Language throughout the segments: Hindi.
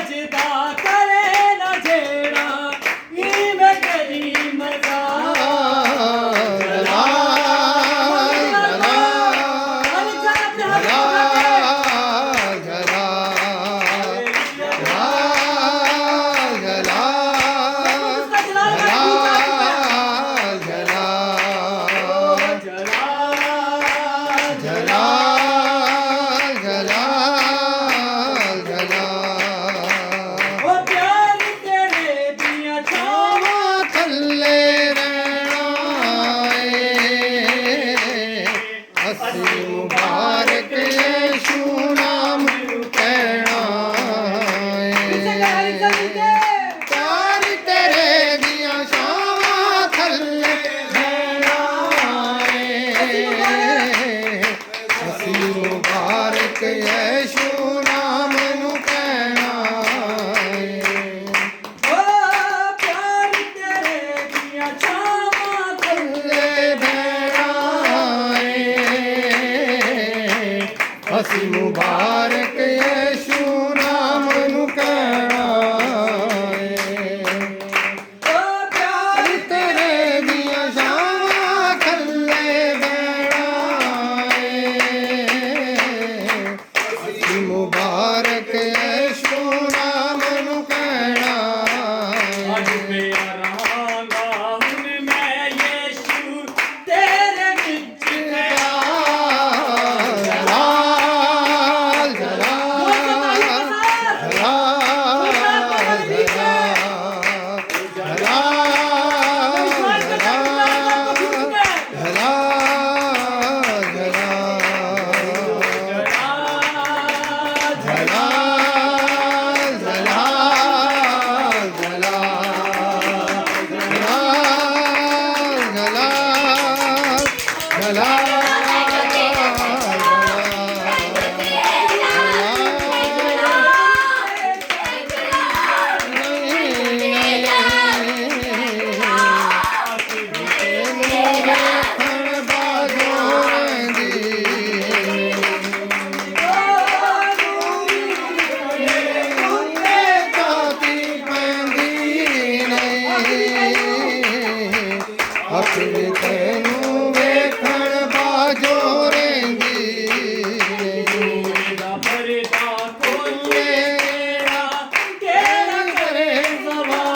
सजदा करे न जेड़ा इवें करी मजा मुबारक यीशु नाम कहना प्यार तेरे दिया शावां थल्ले रहना असी मुबारक यीशु नाम नू कहना प्यार तेरे दिया छावां थल्ले असी मुबारक यीशु नाम नू कहना प्यार तेरे दिया शावां थल्ले बहना असी मुबारक यीशु नाम नू कहना अपने तेनू वेखण बाजो रेंदी भरदा खोले केड़ा करे सवाल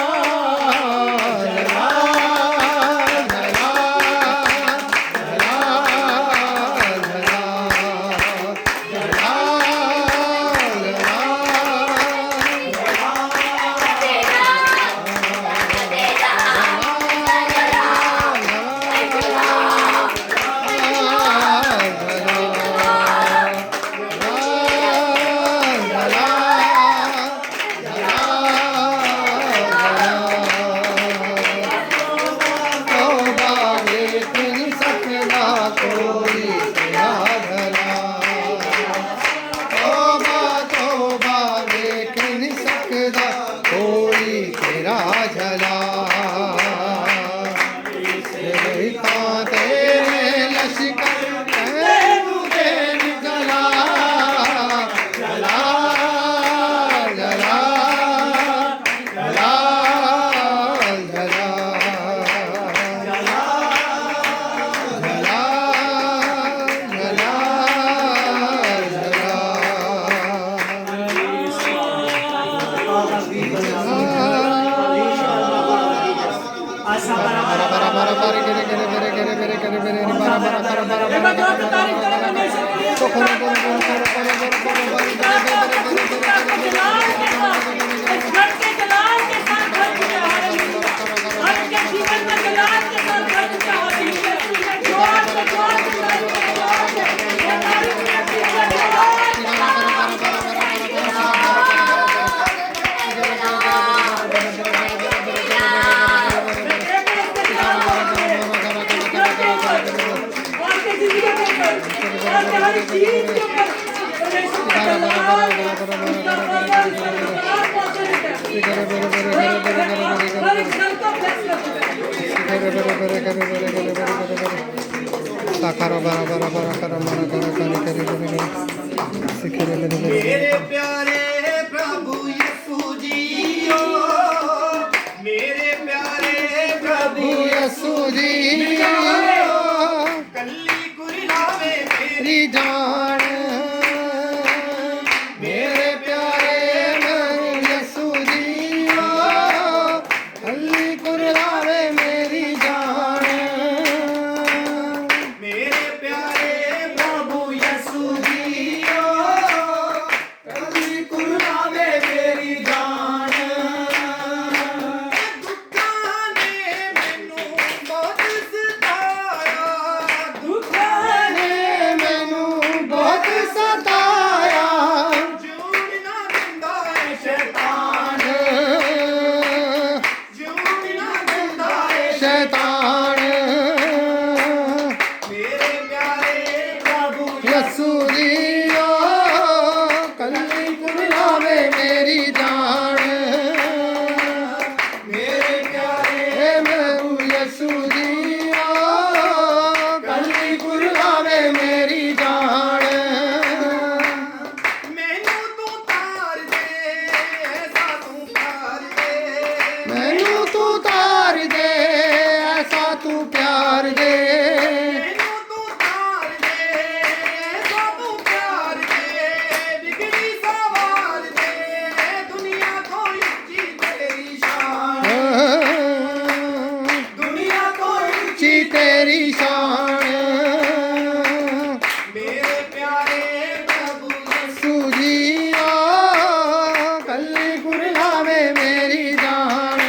कोई तेरा झला तेरे लश्कर तेनू देन जला जला जला जला जला जला जला मेरे प्यारे प्रभु यीशु शैतान जीवन ना देता है शैतान मेरे प्यारे प्रभु यसू दियो कली कुलावे मेरी जान मेरे प्यारे हे प्रभु यसू दियो कली कुलावे मेरी जान मैनू तू तार दे ऐसा तू प्यार दे मैनू तू तार दे ऐसा तू प्यार दे मैनू तू तार दे ऐसा तू प्यार दे बिगड़ी सवार दे दुनिया को ऊंची तेरी शान दुनिया को ऊंची ची तेरी शान मेरे प्यारे प्रभु यसू जियो कली कुलावे मेरी जान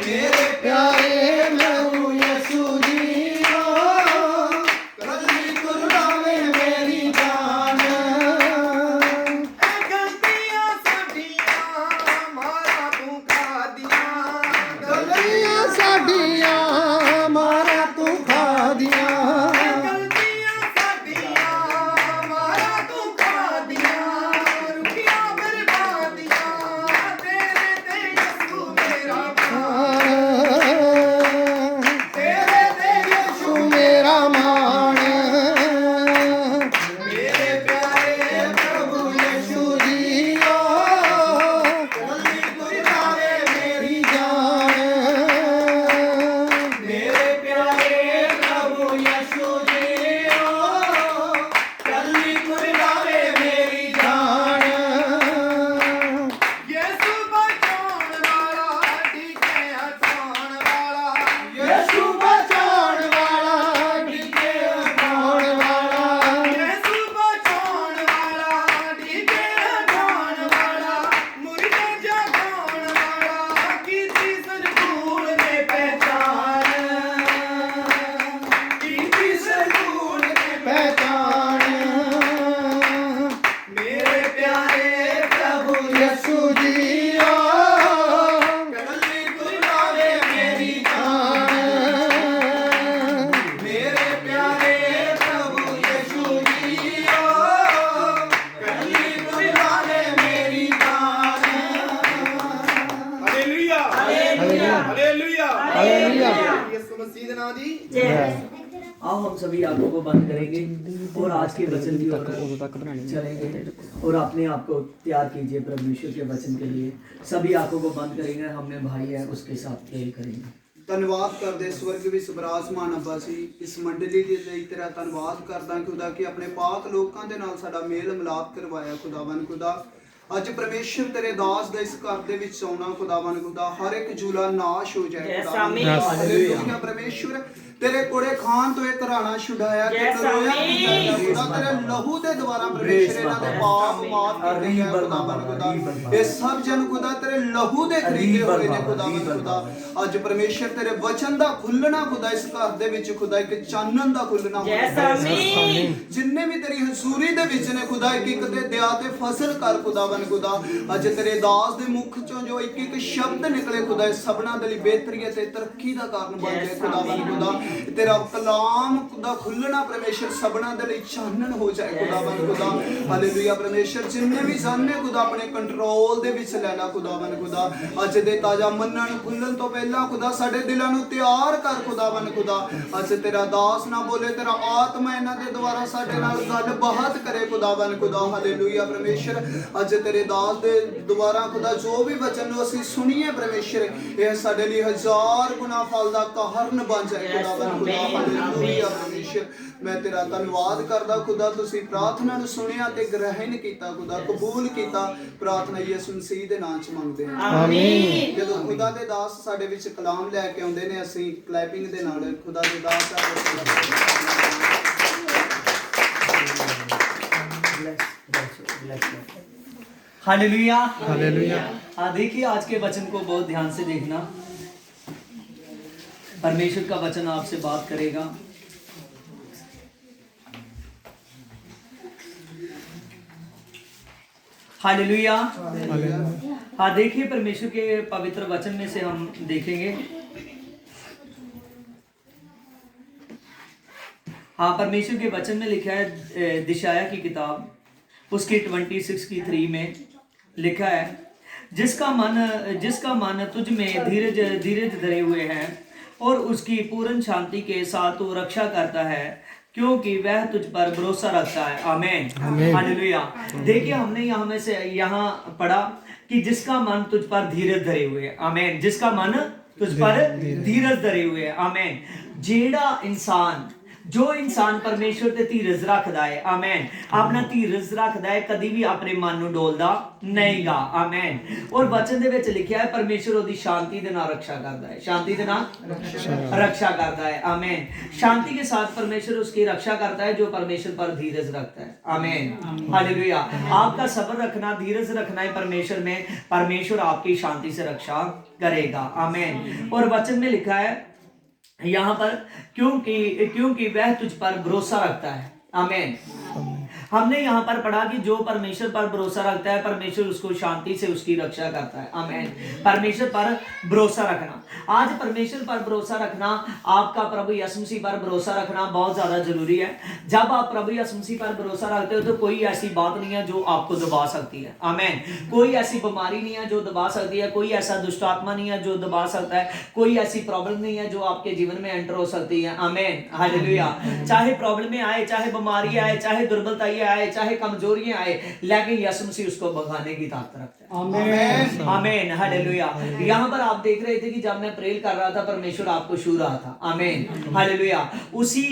मेरे प्यारे प्रभु यसू जियो कली कुलावे मेरी जान गलतियां साडियां मारा तू खा दियां गलियां साडियां मारा तू खा दियां गलतियां साडियां मारा तू खा दियां रुकिया बर्बादियां तेरे ते यसू मेरा तेरे ते यसू मेरा मान मेरे प्यारे प्रभु यसू जियो कली कुलावे मेरी जान मेरे प्यारे प्रभु यसू जियो कली कुलावे मेरी जान यसू बचाउण वाला टीके हटाउण वाला यसू बचाउण वाला टीके हटाउण वाला यसू बचाउण वाला टीके हटाउण वाला मुर्दे जगाउण वाला कीती सरकूल ने पहचान कीती सरकूल ने पहचान मेरे प्यारे प्रभु यसू जियो कली कुलावे मेरी जान मेरे प्यारे प्रभु यीशु जियो कली कुलावे मेरी जान हालेलुया हालेलुया हालेलुया हालेलुया यीशु मसीह दे नाम दी आओ हम सभी आंखों को बंद करेंगे और आज के वचन की ओर चलेंगे और अपने आप को तैयार कीजिए परमेश्वर के वचन के लिए। सभी आंखों को बंद करेंगे, हमने भाई है उसके साथ प्रेयर करेंगे। ਧੰਨਵਾਦ ਕਰਦੇ ਸਵਰਗ ਵਿੱਚ ਵਿਰਾਜਮਾਨ ਅੱਬਾ ਜੀ ਇਸ ਮੰਡਲੀ ਦੇ ਲਈ ਤੇਰਾ ਧੰਨਵਾਦ ਕਰਦਾ ਖੁਦਾ ਕਿ ਆਪਣੇ ਪਾਕ ਲੋਕਾਂ ਦੇ ਨਾਲ ਸਾਡਾ ਮੇਲ ਮਿਲਾਪ ਕਰਵਾਇਆ ਖੁਦਾਵੰ ਖੁਦਾ। ਅੱਜ ਪਰਮੇਸ਼ਰ ਤੇਰੇ ਦਾਸ ਦਾ ਇਸ ਘਰ ਦੇ ਵਿੱਚ ਆਉਣਾ ਖੁਦਾਵੰ ਖੁਦਾ ਹਰ ਇੱਕ ਜੂਲਾ ਨਾਸ਼ ਹੋ ਜਾਏ ਖੁਦਾਵੰ ਹਾਲੇਲੂਇਆ ਪਰਮੇਸ਼ਰ तेरे कोड़े खान तो एक घराना छुड़ाया कि तरोया खुदा तेरे लहू दे द्वारा परमेश्वर इन्हां दे पाप माफ कीते गए खुदावन खुदा ये सब जन खुदा तेरे लहू दे खरीदे होए ने खुदावन खुदा आज परमेश्वर तेरे वचन दा खुलना खुदा इस घर दे विच खुदा एक चानन दा खुलना जिन्ने भी तेरी हजूरी दे विच ने खुदा एक एक ते दया ते फसल कर खुदावन खुदा आज तेरे दास दे मुख चों जो एक एक शब्द निकले खुदा सबना दे लई बेहतरी ते तरक्की दा कारण बन जाए खुदावन खुदा तेरा कलाम खुदा खुलना परमेश्वर सबना दे लई चानन हो जाए खुदावन खुदा हालेलुया परमेश्वर जिन्ने भी जाने खुदा अपने कंट्रोल दे विच लेना खुदावन खुदा अज दे ताजा मनन खुलन तो पहला खुदा साडे दिलां नू तैयार कर खुदावन खुदा अज तेरा दास ना बोले तेरा आत्मा इन्हां दे द्वारा साडे नाल गल बात करे खुदावन खुदा हालेलुया परमेश्वर अज तेरे दास दे द्वारा खुदा जो भी वचन नू असीं सुनिए परमेश्वर ये साडे लई हजार गुना फल दा कारण बन जाए खुदावन खुदा हालेलुया परमेश्वर मैं तेरा धन्यवाद करदा खुदा तुसी प्रार्थना नू सुनिया ते ग्रहण कीता खुदा कबूल कीता प्रार्थना यीशु मसीह दे नाम च मंगदे हां आमीन जदों खुदा दे दास साडे विच कलाम लैके आउंदे ने असीं क्लैपिंग दे नाल खुदा दे दास दा हालेलुया हालेलुया। हाँ देखिए आज के वचन को बहुत ध्यान से देखना। परमेश्वर का वचन आपसे बात करेगा। हालेलुया। हालेलुया। हाँ, देखिए परमेश्वर के पवित्र वचन में से हम देखेंगे। हाँ, परमेश्वर के वचन में लिखा है, दिशाया की किताब उसकी 26 की 3 में लिखा है, जिसका मन तुझ में धीरज धरे हुए है और उसकी पूर्ण शांति के साथ वो रक्षा करता है, क्योंकि वह तुझ पर भरोसा रखता है। आमीन, हालेलुया। देखिए हमने यहाँ पढ़ा कि जिसका मन तुझ पर धीरज धरे हुए। आमीन। जिसका मन तुझ पर धीरज धरे हुए। आमीन। जो इंसान परमेश्वर ते धीरज रखदा है, आमीन, अपना धीरज रखदा है, कदी भी अपने मन नूं डोलदा नहीं गा। आमीन। और वचन दे विच लिखिया है परमेश्वर ओदी शांति दे नाल रक्षा करदा है, शांति दे नाल रक्षा करदा है। आमीन। शांति के साथ परमेश्वर उसकी रक्षा करता है जो परमेश्वर पर धीरज रखता है। आमीन, हालेलुया। आपका सब्र रखना, धीरज रखना है परमेश्वर में, परमेश्वर आपकी शांति से रक्षा करेगा। आमीन। और वचन में लिखा है यहाँ पर, क्योंकि वह तुझ पर भरोसा रखता है। आमीन। हमने यहाँ पर पढ़ा कि जो परमेश्वर पर भरोसा रखता है, परमेश्वर उसको शांति से उसकी रक्षा करता है। आमीन। परमेश्वर पर भरोसा रखना, आज परमेश्वर पर भरोसा रखना, आपका प्रभु यीशु मसीह पर भरोसा रखना बहुत ज्यादा जरूरी है। जब आप प्रभु यीशु मसीह पर भरोसा रखते हो तो कोई ऐसी बात नहीं है जो आपको दबा सकती है। आमीन। कोई ऐसी बीमारी नहीं है जो दबा सकती है, कोई ऐसा दुष्ट आत्मा नहीं है जो दबा सकता है, कोई ऐसी प्रॉब्लम नहीं है जो आपके जीवन में एंटर हो सकती है। आमीन, हालेलुया। चाहे प्रॉब्लम आए, चाहे बीमारी आए, चाहे दुर्बलता आए, चाहे कमजोरियां आए, लेकिन यीशु मसीह उसको भगाने की ताकत रखता है। आमीन, आमीन, हालेलुया। यहाँ पर आप देख रहे थे कि जब मैं प्रेयर कर रहा था परमेश्वर आपको छू रहा था। आमीन, हालेलुया। उसी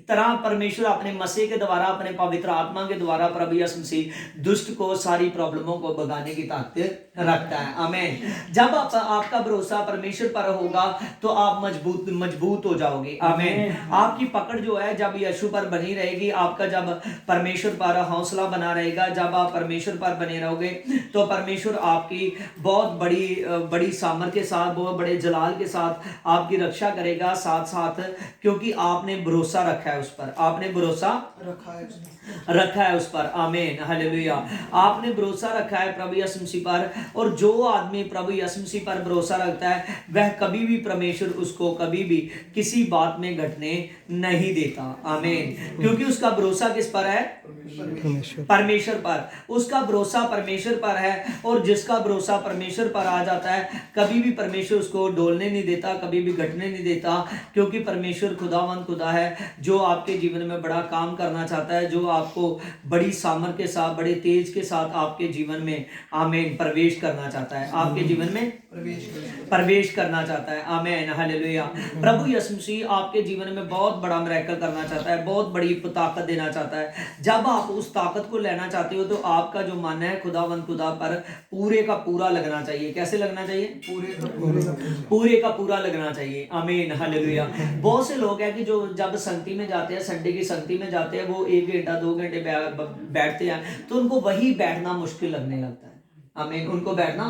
तरह परमेश्वर अपने मसीह के द्वारा, अपने पवित्र आत्मा के द्वारा प्रभु यीशु मसीह दुष्ट को, सारी प्रॉब्लमों को भगाने की ताकत रखता है। आमीन। जब आपका भरोसा परमेश्वर पर होगा तो आप मजबूत हो जाओगे। आमीन। आपकी पकड़ जो है जब यीशु पर बनी रहेगी, आपका जब परमेश्वर पर हौसला बना रहेगा, जब आप परमेश्वर पर बने रहोगे तो परमेश्वर आपकी बहुत बड़ी सामर्थ के साथ, बहुत बड़े जलाल के साथ आपकी रक्षा करेगा। साथ क्योंकि आपने भरोसा रखा है उस पर, आपने भरोसा रखा है उस पर। आमीन, हालेलुया। आपने भरोसा रखा है प्रभु यीशु मसीह पर, और जो आदमी प्रभु यीशु मसीह पर भरोसा रखता है वह कभी भी, परमेश्वर उसको कभी भी किसी बात में घटने नहीं देता। आमीन। क्योंकि उसका भरोसा किस पर है? परमेश्वर पर। उसका भरोसा परमेश्वर पर है, और जिसका भरोसा परमेश्वर पर आ जाता है कभी भी परमेश्वर उसको डोलने नहीं देता, कभी भी घटने नहीं देता, क्योंकि परमेश्वर खुदावंद खुदा है जो आपके जीवन में बड़ा काम करना चाहता है, जो आपको बड़ी सामर्थ के साथ, बड़े तेज के साथ आपके जीवन में, आमीन, प्रवेश करना चाहता है, आपके जीवन में प्रवेश करना चाहता है। आमीन, हालेलुया। प्रभु यीशु मसीह आपके जीवन में बहुत बड़ा मिरेकल करना चाहता है, बहुत बड़ी ताकत देना चाहता है। जब आप उस ताकत को लेना चाहते हो तो आपका जो मन है खुदावंद खुदा पर पूरे का पूरा लगना चाहिए। कैसे लगना चाहिए? पूरे का पूरा लगना चाहिए। आमीन, हालेलुया। बहुत से लोग हैं कि जो जब संगति में जाते हैं, संडे की संगति में जाते हैं, वो 1 घंटा 2 घंटे बैठते हैं तो उनको वही बैठना मुश्किल लगने लगता है। आमीन। उनको बैठना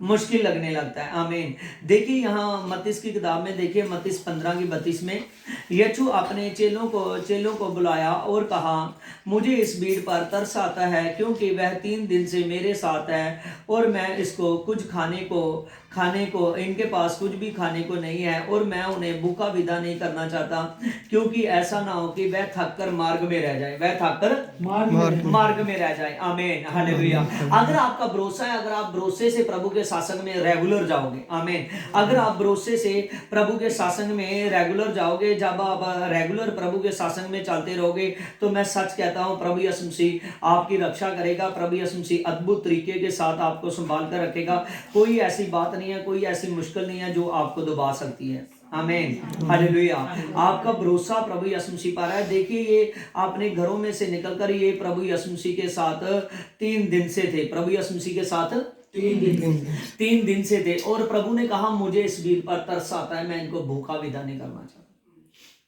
मुश्किल लगने लगता है। आमीन। देखिए यहाँ मत्ती की किताब में देखिए, मत्ती 15 की 32 में, यीशु अपने चेलों को बुलाया और कहा, मुझे इस भीड़ पर तरस आता है, क्योंकि वह 3 दिन से मेरे साथ है और मैं इसको कुछ खाने को इनके पास कुछ भी खाने को नहीं है, और मैं उन्हें भूखा विदा नहीं करना चाहता, क्योंकि ऐसा ना हो कि वह थक कर मार्ग में रह जाए, मार्ग में रह जाए। आमीन, हालेलुया। अगर आपका भरोसा है, अगर आप भरोसे से प्रभु के शासन में रेगुलर जाओगे, आमीन, अगर आप भरोसे से प्रभु के शासन में रेगुलर जाओगे, जब आप रेगुलर प्रभु के शासन में चलते रहोगे तो मैं सच कहता हूं प्रभु यीशु मसीह आपकी रक्षा करेगा। प्रभु यीशु मसीह अद्भुत तरीके के साथ आपको संभाल कर रखेगा। कोई ऐसी बात नहीं है, कोई ऐसी मुश्किल नहीं है जो आपको दबा सकती है। आमीन, हालेलुया। आपका भरोसा प्रभु यीशु मसीह पर है। देखिए ये अपने घरों में से निकलकर ये प्रभु यीशु मसीह के साथ 3 दिन से थे, प्रभु यीशु मसीह के साथ 3 दिन से थे, और प्रभु ने कहा, मुझे इस भीड़ पर तरस आता है, मैं इनको भूखा विदा नहीं करना चाहता।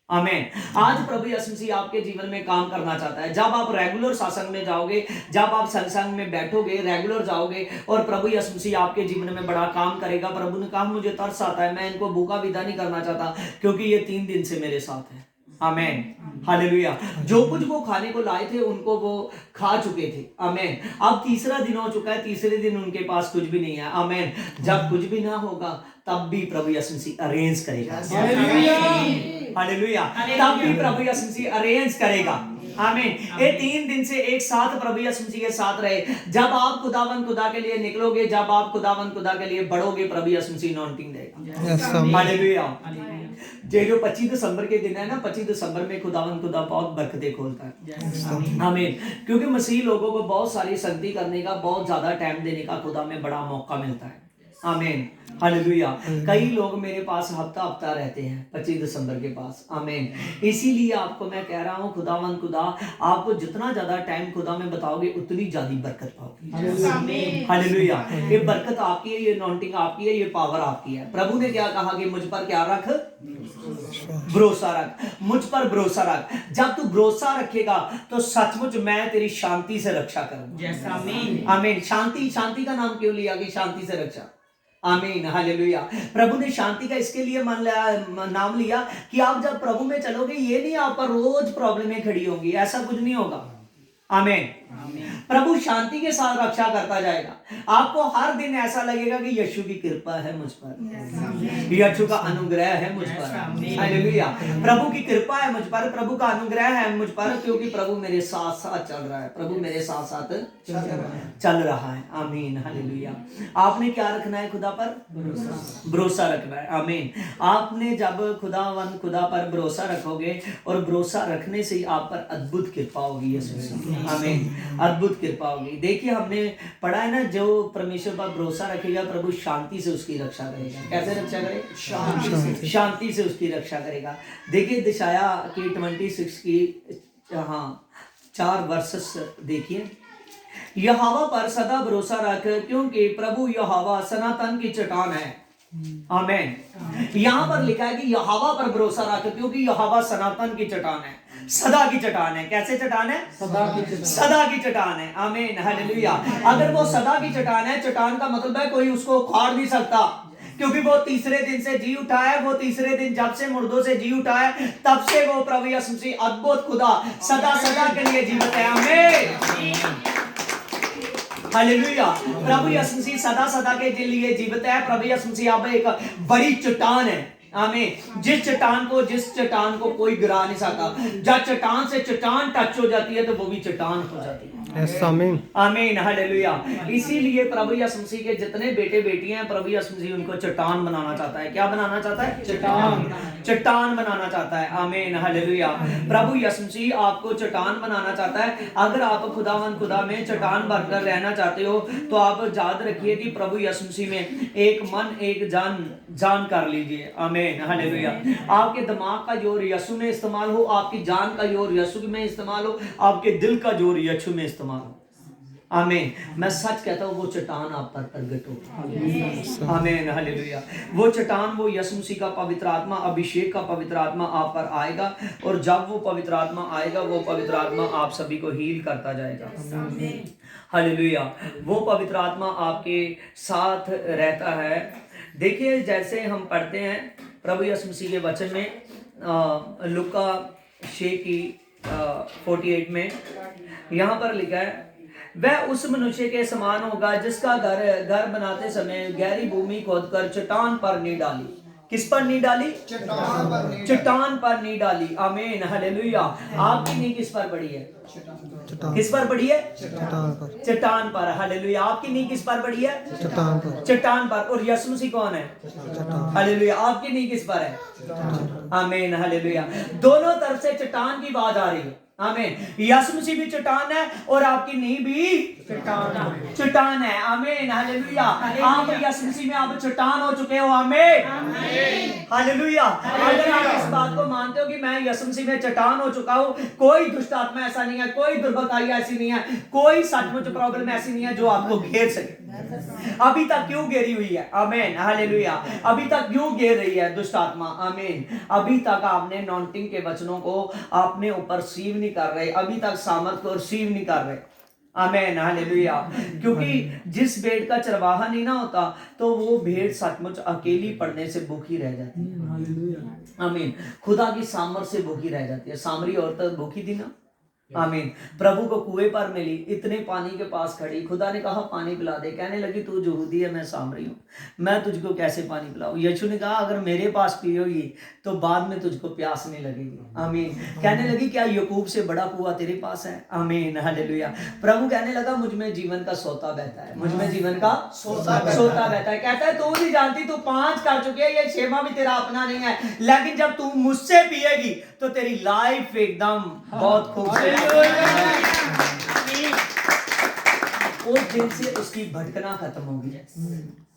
आमीन। आज प्रभु यीशु मसीह आपके जीवन में काम करना चाहता है। जब आप रेगुलर सत्संग में जाओगे, जब आप सत्संग में बैठोगे, रेगुलर जाओगे, और प्रभु यीशु मसीह आपके जीवन में बड़ा काम करेगा। प्रभु ने कहा, मुझे तरस आता है, मैं इनको भूखा विदा नहीं करना चाहता, क्योंकि ये 3 दिन से मेरे साथ है। आमेन, हालेलुया। जो कुछ वो खाने को लाए थे उनको वो खा चुके थे, आमेन। अब तीसरा दिन हो चुका है, तीसरे दिन उनके पास कुछ भी नहीं है, आमेन। जब कुछ भी ना होगा तब भी प्रभु यीशु मसीह अरेंज करेगा, हालेलुया। तब भी प्रभु यीशु मसीह अरेंज करेगा, आमीन। ये 3 दिन से एक साथ प्रभु यीशु मसीह के साथ रहे। जब आप खुदावंद खुदा के लिए निकलोगे, जब आप खुदावंद खुदा के लिए बढ़ोगे, प्रभु यीशु मसीह अनॉइंटिंग देगा, हालेलुया। ये जो 25 दिसंबर के दिन है ना, 25 दिसंबर में खुदावंद खुदा बहुत बरकतें खोलता है, आमीन। क्योंकि मसीह लोगों को बहुत सारी संगति करने का, बहुत ज्यादा टाइम देने का खुदा में बड़ा मौका मिलता है, आमीन, हालेलुया। कई लोग मेरे पास हफ्ता हफ्ता रहते हैं 25 दिसंबर के पास, आमीन। इसीलिए आपको मैं कह रहा हूँ, खुदावंद खुदा आपको जितना ज्यादा टाइम खुदा में बताओगे उतनी ज्यादा बरकत पाओगे, हालेलुया। ये बरकत आपकी है, ये अनॉइंटिंग आपकी है, ये पावर आपकी है। प्रभु ने क्या कहा कि मुझ पर क्या रख, भरोसा रख, मुझ पर भरोसा रख। जब तू भरोसा रखेगा तो सचमुच मैं तेरी शांति से रक्षा करूंगा, आमीन। शांति, शांति का नाम क्यों लिया कि शांति से रक्षा, आमीन, हालेलुया। प्रभु ने शांति का इसके लिए नाम लिया कि आप जब प्रभु में चलोगे, ये नहीं आप पर रोज प्रॉब्लमें खड़ी होंगी, ऐसा कुछ नहीं होगा, आमीन। प्रभु शांति के साथ रक्षा करता जाएगा। आपको हर दिन ऐसा लगेगा कि यीशु की कृपा है मुझ पर, यीशु का अनुग्रह है मुझ पर, हालेलुया। प्रभु की कृपा है मुझ पर, प्रभु का अनुग्रह है मुझ पर, क्योंकि प्रभु मेरे साथ साथ चल रहा है, प्रभु मेरे साथ साथ चल रहा है, आमीन, हालेलुया। आपने क्या रखना है? खुदा पर भरोसा रखना है, आमीन। आपने जब खुदावंद खुदा पर भरोसा रखोगे और भरोसा रखने से ही आप पर अद्भुत कृपा होगी, आमीन, अद्भुत कृपा होगी। देखिए हमने पढ़ा है ना, जो परमेश्वर पर भरोसा रखेगा प्रभु शांति से उसकी रक्षा करेगा। कैसे रक्षा करेगा? शांति से उसकी रक्षा करेगा। देखिए दिशाया की 26 की 4 वर्सेस देखिए। यहोवा पर सदा भरोसा रख, क्योंकि प्रभु यहोवा सनातन की चट्टान है, आमीन। यहाँ पर लिखा है कि यहोवा पर भरोसा रख, क्योंकि यहोवा सनातन की चट्टान है, सदा की चट्टान है। कैसे चट्टान है? सदा की चट्टान है, आमीन, हालेलुया। अगर वो सदा की चट्टान है, चट्टान का मतलब है कोई उसको उखाड़ नहीं सकता, क्योंकि वो तीसरे दिन से जी उठा है। वो तीसरे दिन जब से मुर्दों से जी उठा है, तब से वो प्रभु यीशु मसीह अद्भुत खुदा सदा सदा के लिए जीवित है, आमीन, हालेलुया। प्रभु यीशु मसीह सदा सदा के लिए जीवित है। प्रभु यीशु मसीह अब एक बड़ी चट्टान है, आमीन। जिस चट्टान को कोई गिरा नहीं सकता। जब चट्टान से चट्टान टच हो जाती है तो वो भी चट्टान हो जाती है, आमीन, आमीन, हालेलुया। इसीलिए प्रभु यीशु मसीह के जितने बेटे बेटियां हैं, प्रभु यीशु मसीह उनको चट्टान बनाना चाहता है। क्या बनाना चाहता है? चट्टान बनाना चाहता है, आमीन, हालेलुया। प्रभु यीशु मसीह आपको चट्टान बनाना चाहता है। अगर आप खुदावंद खुदा में चट्टान बनकर रहना चाहते हो तो आप याद रखिए कि प्रभु यीशु मसीह में एक मन एक जान कर लीजिए, आमीन, हालेलुया। आपके दिमाग का जोर यीशु में इस्तेमाल हो, आपकी जान का जोर यीशु में इस्तेमाल हो, आपके दिल का जोर यीशु में इस्तेमाल हो, आमीन। मैं सच कहता हूँ वो चट्टान आप पर प्रगट हो, आमीन, हालेलुया। वो चट्टान, वो यीशु मसीह का पवित्र आत्मा, अभिषेक का पवित्र आत्मा आप पर आएगा, और जब वो पवित्र आत्मा आएगा, वो पवित्र आत्मा आप सभी को हील करता जाएगा, हालेलुया। वो पवित्र आत्मा आपके साथ रहता है। देखिए जैसे हम पढ़ते हैं प्रभु यीशु मसीह के वचन में, लूका 6 की 48 में यहाँ पर लिखा है, वह उस मनुष्य के समान होगा जिसका घर बनाते समय गहरी भूमि खोदकर चट्टान पर नहीं डाली। किस पर नहीं डाली? चट्टान पर नहीं डाली, आमीन, हालेलुया। आपकी नींव किस पर पड़ी है? किस पर पड़ी है? चट्टान पर, हालेलुया। आपकी नींव किस पर पड़ी है? चट्टान पर। और यीशु मसीह कौन है? हालेलुया। आपकी नींव किस पर है? आमीन, हालेलुया। दोनों तरफ से चट्टान की आवाज आ रही है, आमीन। यीशु मसीह भी चट्टान है और आपकी नींव भी चट्टान है, आमीन, हालेलुया। आप यीशु मसीह में आप चट्टान हो चुके हो, आमीन, हालेलुया। अगर आप इस बात को मानते हो कि मैं यीशु मसीह में चट्टान हो चुका हूँ, कोई दुष्ट आत्मा ऐसा नहीं है, कोई दुर्बलताई ऐसी नहीं है, कोई सचमुच प्रॉब्लम ऐसी नहीं है जो आपको घेर सके। अभी तक क्यों घेरी हुई है? आमीन, हालेलुया। अभी तक क्यों घेर रही है दुष्ट आत्मा? आमीन। अभी तक आपने अनॉइंटिंग के वचनों को आपने ऊपर रिसीव नहीं कर रहे, अभी तक सामर्थ को रिसीव नहीं कर रहे, आमेन, हालेलुया। क्योंकि जिस भेड़ का चरवाहा नहीं ना होता तो वो भेड़ सचमुच अकेली पड़ने से भूखी रह जाती है। आमीन। खुदा की सामर्थ से भूखी रह जाती है। सामरी औरत भूखी थी ना, आमीन। प्रभु को कुएं पर मिली, इतने पानी के पास खड़ी, खुदा ने कहा पानी पिला दे, कहने लगी तू यहूदी है, मैं सामरी हूँ, मैं तुझको कैसे पानी पिलाऊं। यीशु ने कहा अगर मेरे पास पियोगी तो बाद में तुझको प्यास नहीं लगेगी। आमीन। कहने लगी क्या याकूब से बड़ा कुआं तेरे पास है। आमीन, हालेलुया। प्रभु कहने लगा मुझ में जीवन का सोता बहता है, मुझ में जीवन का सोता बहता है। कहता है तू नहीं जानती, तू 5 कर चुकी है, ये 6वां भी तेरा अपना नहीं है, लेकिन जब तू मुझसे पिएगी तो तेरी लाइफ एकदम बहुत खूबसूरत। उस दिन से उसकी भटकना खत्म होगी।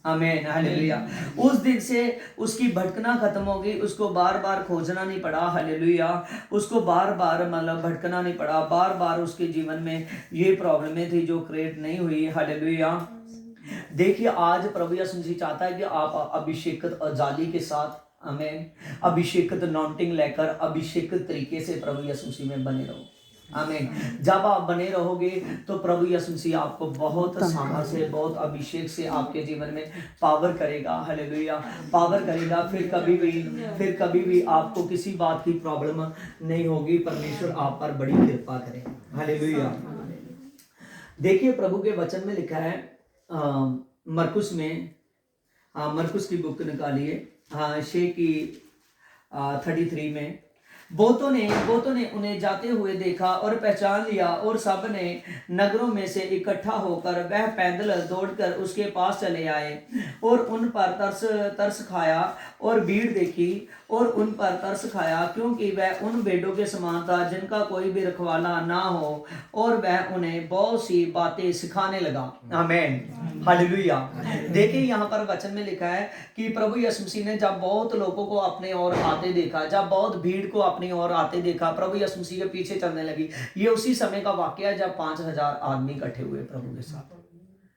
आमीन, हालेलुया। उस दिन से उसकी भटकना खत्म होगी, उसको बार बार खोजना नहीं पड़ा। हालेलुया। उसको बार बार मतलब भटकना नहीं पड़ा। बार बार उसके जीवन में ये प्रॉब्लमें थी जो क्रिएट नहीं हुई। हालेलुया। देखिए आज प्रभु यीशु मसीह चाहता है कि आप अभिषेकत अजाली के साथ, आमीन, अभिषेकत नॉन्टिंग लेकर अभिषेकत तरीके से प्रभु यीशु मसीह में बने रहो। आमीन। जब आप बने रहोगे तो प्रभु यीशु मसीह आपको बहुत सामर्थ से, बहुत अभिषेक से आपके जीवन में पावर करेगा। हालेलुया। पावर करेगा। फिर कभी भी आपको किसी बात की प्रॉब्लम नहीं होगी। परमेश्वर आप पर बड़ी कृपा करेगा। हालेलुया। देखिए प्रभु के वचन में लिखा है मरकुस में, मरकुस की बुक निकालिए, 6 की 33 में, बहुतों ने उन्हें जाते हुए देखा और पहचान लिया और सब ने नगरों में से इकट्ठा होकर वह पैदल दौड़कर उसके पास चले आए और उन पर तरस खाया और भीड़ देखी और उन पर तरस खाया, क्योंकि वह उन भेड़ों के समान था जिनका कोई भी रखवाला ना हो, और वह उन्हें बहुत सी बातें सिखाने लगा। आमीन, हालेलुया। देखिए यहाँ पर वचन में लिखा है कि प्रभु यीशु मसीह ने जब बहुत लोगों को अपने ओर आते देखा, जब बहुत भीड़ को अपनी ओर आते देखा, प्रभु यीशु मसीह के पीछे चलने लगी। ये उसी समय का वाकया जब 5000 आदमी इकट्ठे हुए प्रभु के साथ।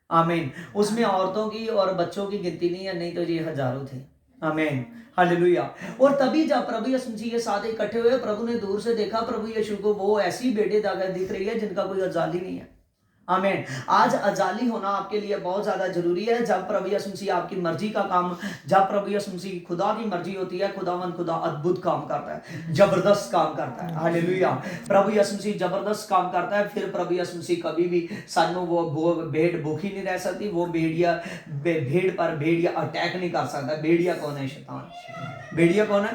आमीन। उसमें औरतों की और बच्चों की गिनती नहीं है, नहीं तो ये हजारों थे। आमीन, हालेलुया। और तभी जब प्रभु यीशु मसीह के साथ इकट्ठे हुए, प्रभु ने दूर से देखा प्रभु यीशु को, वो ऐसी भेड़ें दिख रही है जिनका कोई अजाली नहीं है। आमीन। आज अजाली होना आपके लिए बहुत ज्यादा जरूरी है। जब प्रभु यीशु मसीह आपकी मर्जी का काम, जब प्रभु यीशु मसीह खुदा की मर्जी होती है, खुदा अद्भुत काम करता है, जबरदस्त काम करता है। हालेलुया। प्रभु यीशु मसीह जबरदस्त काम करता है। फिर प्रभु यीशु मसीह कभी भी सानू वो भेड़ भूखी नहीं रह सकती। वो भेड़ पर भेड़िया अटैक नहीं कर सकता। भेड़िया कौन है? शैतान। भेड़िया कौन है?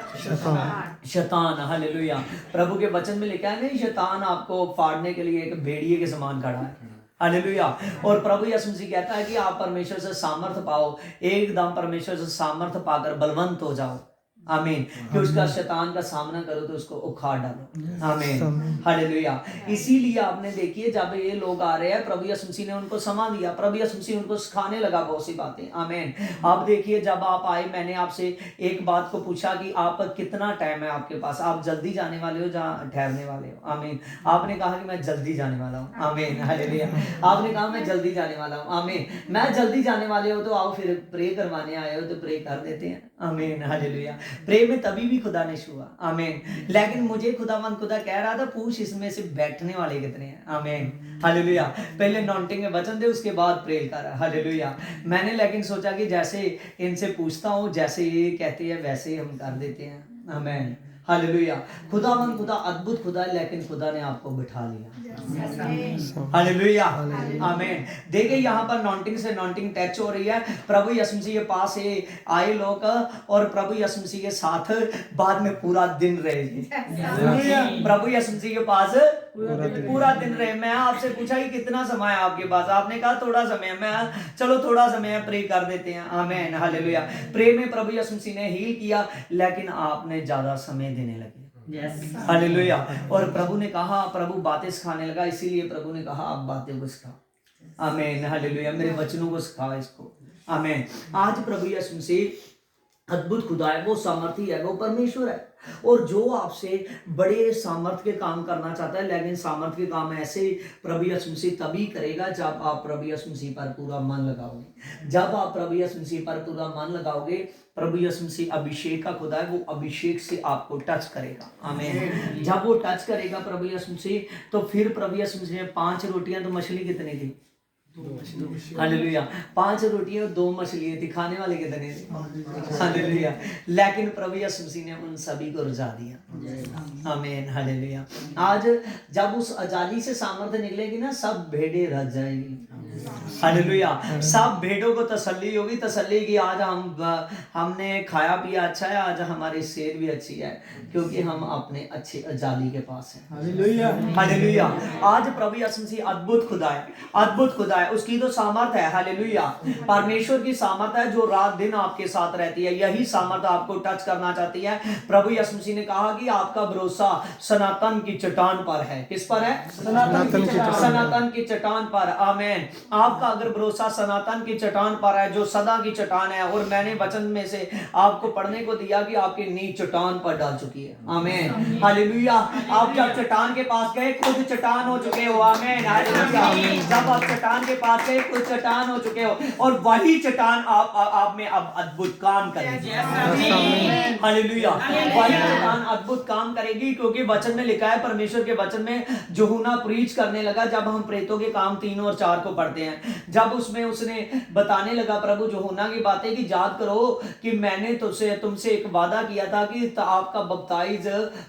शैतान। हालेलुया। प्रभु के वचन में लिखा है नहीं, शैतान आपको फाड़ने के लिए एक भेड़िए के समान खड़ा है। हालेलुया। और प्रभु यीशु मसीह कहता है कि आप परमेश्वर से सामर्थ पाओ, एकदम परमेश्वर से सामर्थ पाकर बलवंत हो जाओ। आमीन। कि उसका शैतान का सामना करो तो उसको उखाड़ डालो। आमीन, हालेलुया। इसीलिए आपने देखिए जब ये लोग आ रहे हैं, प्रभु यीशु मसीह ने उनको समा दिया, प्रभु यीशु मसीह उनको सिखाने लगा बहुत सी बातें। आमीन। आप देखिए जब आप आए, मैंने आपसे एक बात को पूछा कि आप कितना टाइम है आपके पास, आप जल्दी जाने वाले हो जहाँ ठहरने वाले हो। आमीन। आपने कहा कि मैं जल्दी जाने वाला हूँ। आमीन, हालेलुया। आपने कहा मैं जल्दी जाने वाला हूँ। आमीन। मैं जल्दी जाने वाले हो तो आओ फिर प्रे करवाने आए हो तो प्रे कर देते हैं। आमीन, हालेलुया। प्रेम में तभी भी खुदा ने छुआ। आमीन। लेकिन मुझे खुदा कह रहा था पूछ इसमें से बैठने वाले कितने हैं। आमीन, हालेलुया। पहले नॉन्टिंग में वचन दे, उसके बाद प्रे कर। हालेलुया। मैंने लेकिन सोचा कि जैसे इनसे पूछता हूँ, जैसे ये कहते हैं वैसे हम कर देते हैं। आमीन, हालेलुया। खुदा अद्भुत खुदा है, लेकिन खुदा ने आपको बिठा लिया। हालेलुया, आमीन। देखिए यहाँ पर नॉन्टिंग से नॉन्टिंग टच हो रही है। प्रभु यीशु मसीह के पास आए लोग और प्रभु यीशु मसीह के साथ बाद में पूरा दिन रहे। प्रभु यीशु मसीह के पास पूरा दिन रहे। मैं आपसे पूछा कि कितना समय है आपके पास, आपने कहा थोड़ा समय। मैं चलो थोड़ा समय प्रे कर देते हैं। आमीन, हालेलुया। प्रे में प्रभु यीशु मसीह ने हील किया, लेकिन आपने ज्यादा समय देने लगे। हालेलुया। और प्रभु ने कहा, प्रभु बातें सिखाने लगा, इसीलिए प्रभु ने कहा आप बातें को सिखाओ। आमीन, हालेलुया। मेरे वचनों को सिखाओ इसको। आमीन। आज प्रभु यीशु मसीह अद्भुत खुदा है, वो सामर्थी है, वो परमेश्वर है। और जो आपसे बड़े सामर्थ्य के काम करना चाहता है, लेकिन सामर्थ्य के काम ऐसे प्रभु यीशु मसीह तभी करेगा जब आप प्रभु यीशु मसीह पर पूरा मन लगाओगे। जब आप प्रभु यीशु मसीह पर पूरा मन लगाओगे, प्रभु यीशु मसीह अभिषेक का खुदा है, वो अभिषेक से आपको टच करेगा। आमीन। जब वो टच करेगा प्रभु यीशु मसीह, तो फिर प्रभु यीशु मसीह ने 5 रोटियां तो मछली कितनी थी? हालेलुया। 5 रोटियां और 2 मछलियां थी, खाने वाले कितने थे? हालेलुया। लेकिन प्रभु यीशु मसीह ने उन सभी को रुझा दिया। आमीन। हालेलुया। आज जब उस अजाली से सामर्थ्य निकलेगी ना, सब भेड़ें रज जाएंगी। हालेलुया। सब भेड़ों को तसल्ली होगी, तसल्ली की आज हमने खाया पिया अच्छा है, आज हमारी सेहत भी अच्छी है, क्योंकि हम अपने अच्छे अजाली के पास हैं। हालेलुया। हालेलुया। आज प्रभु यीशु मसीह अद्भुत खुदा है, अद्भुत खुदा है, उसकी तो सामर्थ है। हालेलुया। परमेश्वर की सामर्थ है जो रात दिन आपके साथ रहती है। यही सामर्थ आपको टच करना चाहती है। प्रभु यीशु मसीह ने कहा कि आपका भरोसा सनातन की चट्टान पर है। किस पर है? सनातन की चट्टान पर। आमीन। आपका अगर भरोसा सनातन की चट्टान पर है, जो सदा की चट्टान है, और मैंने वचन में से आपको पढ़ने को दिया कि आपकी नींव चट्टान पर डाल चुकी है। आमीन। हालेलुया। आप जब चट्टान के पास गए, खुद चट्टान हो चुके हो। आमीन। हालेलुया। जब आप चट्टान के पास गए, खुद चट्टान हो चुके हो, और वही चट्टान आप में अब अद्भुत काम करेगी। हालेलुया। वही चट्टान अद्भुत काम करेगी, क्योंकि वचन में लिखा है, परमेश्वर के वचन में यूहन्ना प्रीच करने लगा। जब हम प्रेतों के काम 3 और 4 को पढ़ते हैं, जब उसमें उसने बताने लगा प्रभु यूहन्ना की बातें कि याद करो कि मैंने तुमसे एक वादा किया था कि आपका बपतिस्म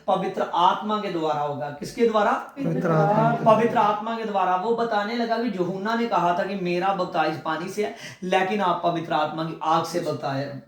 पवित्र आत्मा के द्वारा होगा। किसके द्वारा? पवित्र आत्मा के द्वारा। वो बताने लगा कि यूहन्ना ने कहा था कि मेरा बपतिस्म पानी से है, लेकिन आप पवित्र आत्मा की आग से बपतिस्म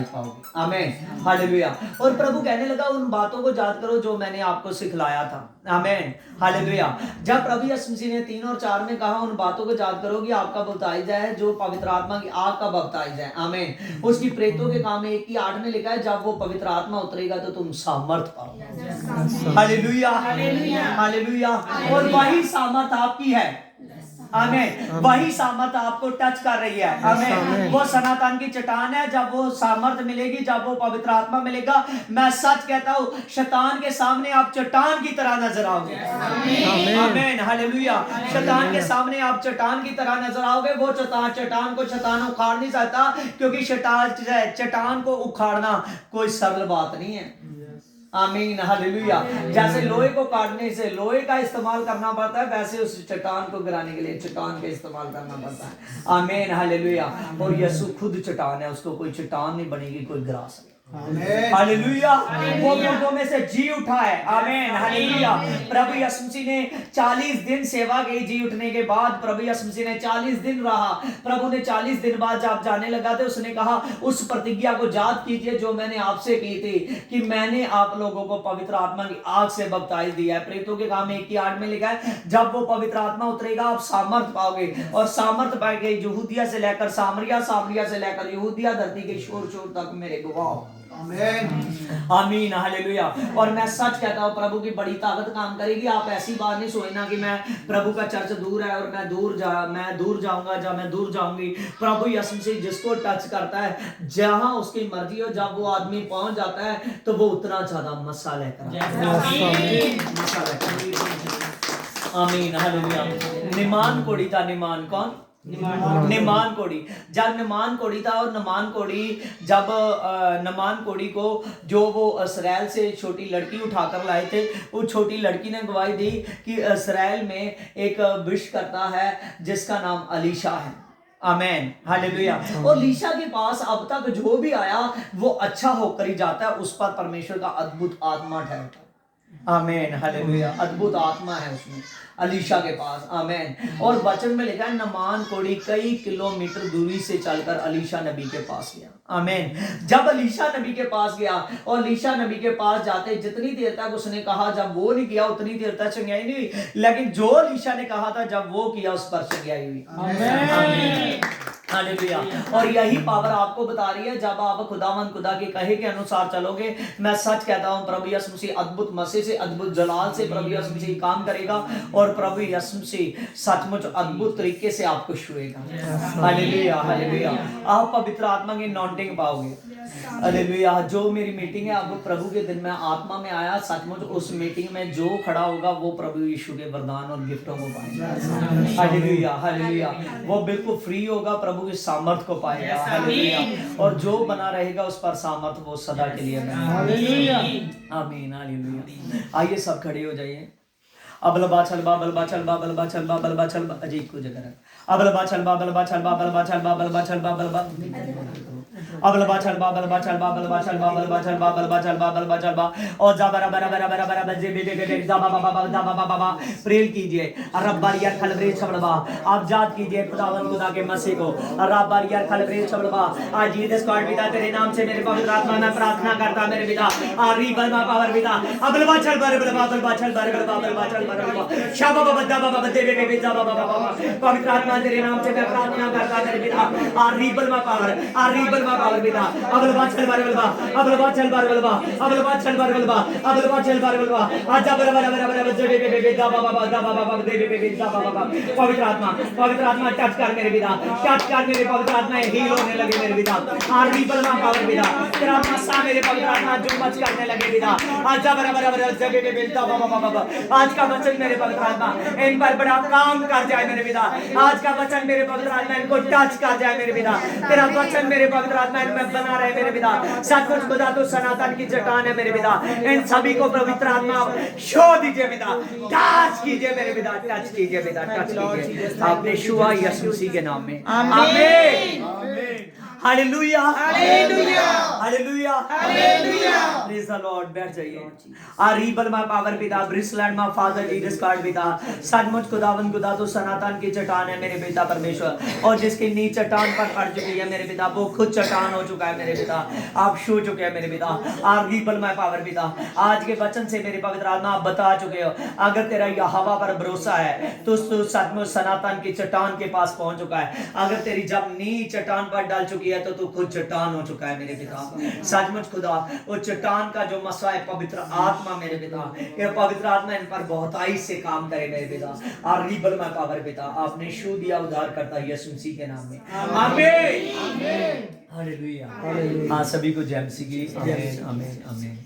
पाओगे। आमीन। हालेलुया। और प्रभु कहने लगा उन बातों को याद करो जो मैंने आपको सिखलाया था। आमीन। हालेलुया। जब प्रभु यीशु मसीह ने 3 और 4 में कहा उन बातों को याद करो कि आपका बपतिस्म है जो पवित्र आत्मा की आग का बपतिस्म है। आमीन। उसकी प्रेतों के काम 1 की 8 में लिखा है, जब वो पवित्र आत्मा उतरेगा तो तुम सामर्थ पाओगे। हालेलुया। हालेलुया। और वही सामर्थ आपकी है। आमीन। वही सामर्थ आपको टच कर रही है। आमीन। वो सनातन की चट्टान है। जब वो सामर्थ मिलेगी, जब वो पवित्र आत्मा मिलेगा, मैं सच कहता हूँ, शैतान के सामने आप चट्टान की तरह नजर आओगे। आमीन। हालेलुया। शैतान के सामने आप चट्टान की तरह नजर आओगे। वो चट्टान को शैतान उखाड़ नहीं सकता, क्योंकि चट्टान को उखाड़ना कोई सरल बात नहीं है। आमीन। हालेलुया। जैसे लोहे को काटने से लोहे का इस्तेमाल करना पड़ता है, वैसे उस चट्टान को गिराने के लिए चट्टान का इस्तेमाल करना पड़ता है। आमीन। हालेलुया। और यीशु खुद चट्टान है, उसको कोई चट्टान नहीं बनेगी कोई गिरा सके। हालेलुया। वो मुर्दों में से जी उठा है। आमीन। हालेलुया। प्रभु यीशु मसीह ने 40 दिन सेवा की। जी उठने के बाद प्रभु यीशु मसीह ने 40 दिन रहा। प्रभु ने 40 दिन बाद जब जाने लगा थे, उसने कहा उस प्रतिज्ञा को याद कीजिए जो मैंने आपसे की थी, कि मैंने आप लोगों को पवित्र आत्मा की आग से बपतिस्म दिया है। प्रेरितों के काम 1 की 8 में लिखा है, जब वो पवित्र आत्मा उतरेगा आप सामर्थ पाओगे, और सामर्थ पाएंगे यहूदिया से लेकर सामरिया, सामरिया से लेकर यहूदिया, धरती के शोर शोर तक मेरे गवाह। आमीन। हालेलुया। और मैं सच कहता हूँ, प्रभु की बड़ी ताकत काम करेगी। आप ऐसी बात नहीं सोचना कि मैं प्रभु का चर्च दूर है और मैं दूर जाऊंगा या मैं दूर जाऊंगी। प्रभु यीशु मसीह जिसको टच करता है, जहां उसकी मर्जी हो, जब वो आदमी पहुंच जाता है तो वो उतना ज्यादा मसा लेकर। आमीन। हालेलुया। निमान कोड़ी था। निमान कौन? निमान कोड़ी। जब निमान कोड़ी था, और निमान कोड़ी को जो वो इस्राएल से छोटी लड़की उठाकर लाए थे, वो छोटी लड़की ने गवाही दी कि इस्राएल में एक विश करता है जिसका नाम अलीशा है। आमीन। हालेलुया। और लीशा के पास अब तक जो भी आया वो अच्छा होकर ही जाता है, उस पर परमेश्वर का अद्भुत आत्मा ठहरता है। आमीन। हालेलुया। अद्भुत आत्मा है उसमें अलीशा के पास। आमीन। और वचन में लिखा है, नमान कोड़ी कई किलोमीटर दूरी से चलकर अलीशा नबी के पास गया। आमीन। जब अलीशा नबी के पास गया, और अलीशा नबी के पास जाते जितनी देर तक उसने कहा, जब वो नहीं किया उतनी देर तक चंगाई नहीं हुई, लेकिन जो अलीशा ने कहा था जब वो किया उस पर चंगाई हुई। आमीन। हालेलुया। और यही पावर आपको बता रही है, जब आप खुदा के कहे के अनुसार चलोगे, मैं सच कहता हूं प्रभु यीशु मसीह अद्भुत मसीह से, अद्भुत जलाल से प्रभु यीशु मसीह काम करेगा, और प्रभु यीशु मसीह सचमुच अद्भुत तरीके से आपको छुएगा। हालेलुया। हालेलुया। आप पवित्र आत्मा की अनॉइंटिंग पाओगे। हालेलुया। जो मेरी मीटिंग है अब प्रभु के दिन में आत्मा में आया, सचमुच उस मीटिंग में जो खड़ा होगा वो प्रभु यीशु के वरदान और गिफ्टों को पाएगा। Hallelujah hallelujah. वो बिल्कुल फ्री होगा, प्रभु की सामर्थ को पाएगा। हालेलुया। और जो बना रहेगा उस पर सामर्थ वो सदा के लिए बना। हालेलुया आमीन हालेलुया। आइए सब खड़े हो जाइए। अबलबा छलबा बलबा छलबा बलबा छलबा बलबा छलबा अजीब को जगह है। अबलबा छलबा बलबा छलबा बलबा छलबा बलबा छलबा बलबा अबलबा छलबा बलबा छलबा बलबा छलबा बलबा छलबा बलबा छलबा बलबा छलबा और जा बरा बरा बरा बरा बरा जे बे बे जा बा बा जा बा बा प्रेल कीजिए। रब्बार यार खलबरे छबड़बा आप जात कीजिए खुदावन खुदा के मसीह को। रब्बार यार खलबरे छबड़बा आज ये दिस गॉड पिता तेरे नाम से मेरे पवित्र आत्मा में प्रार्थना करता मेरे पिता। आरी बलबा पावर पिता अबलबा छलबा बलबा बलबा छलबा बलबा छलबा शाबा बा जा बा बा जे बे जा बा बा पवित्र आत्मा तेरे नाम से मैं प्रार्थना करता मेरे पिता। आरी बलबा पावर पावर पिता अबलबा छलबार बलबा अबलबा छलबार बलबा अबलबा छलबार बलबा अबलबा छलबार बलबा आजा बरा बरा बरा बरा जे बे जा बा बा जा बा दे बे जा बा पवित्र आत्मा टच कर मेरे पिता। टच कर मेरे पवित्र आत्मा हील होने लगे मेरे पिता। आरी बलबा पावर पिता तेरा आत्मा मेरे पवित्र आत्मा जो मच करने लगे पिता। आजा बरा बरा बरा जे बे जा बा आज का वचन मेरे पवित्र आत्मा इन पर बड़ा काम कर जाए मेरे पिता। आज का वचन मेरे पवित्र आत्मा इनको टच कर जाए मेरे पिता। तेरा वचन मेरे पवित्र आत्मा में बना रहे मेरे पिता। सचमुच खुदा तो सनातन की चट्टान है मेरे पिता। इन सभी को पवित्र आत्मा शो दीजिए पिता। टच कीजिए मेरे पिता। टच कीजिए पिता। टच कीजिए आपने यीशु यीशु के नाम में आमीन। Hallelujah hallelujah hallelujah hallelujah. Praise the Lord. बैठ जाइए। आरीबल मा पावर पिता ब्रिसलैंड मा फादर जीसस गॉड पिता सचमुच खुदावन खुदा तो सनातन की चट्टान है मेरे पिता परमेश्वर। और जिसकी नींव चट्टान पर पड़ चुकी है मेरे पिता वो खुद चट्टान हो चुका है मेरे पिता। आप छू चुके हैं मेरे पिता। आरीबल मा पावर पिता आज के वचन से मेरे पवित्र आत्मा आप बता चुके हो अगर तेरा यहोवा पर भरोसा है तो सचमुच सनातन की चट्टान के पास पहुंच चुका है। अगर तेरी जब नींव चट्टान पर डाल चुकी है तो तू खुद चट्टान हो चुका है मेरे पिता। सचमुच खुदा वो चट्टान का जो मसला है पवित्र आत्मा मेरे पिता ये पवित्र आत्मा इन पर बहुताई से काम करे मेरे पिता। और रिबल में पावर पिता आपने शू दिया उद्धार करता यीशु मसीह के नाम में आमीन। हालेलुया। हाँ सभी को जय मसीह की आमीन आमीन आमीन।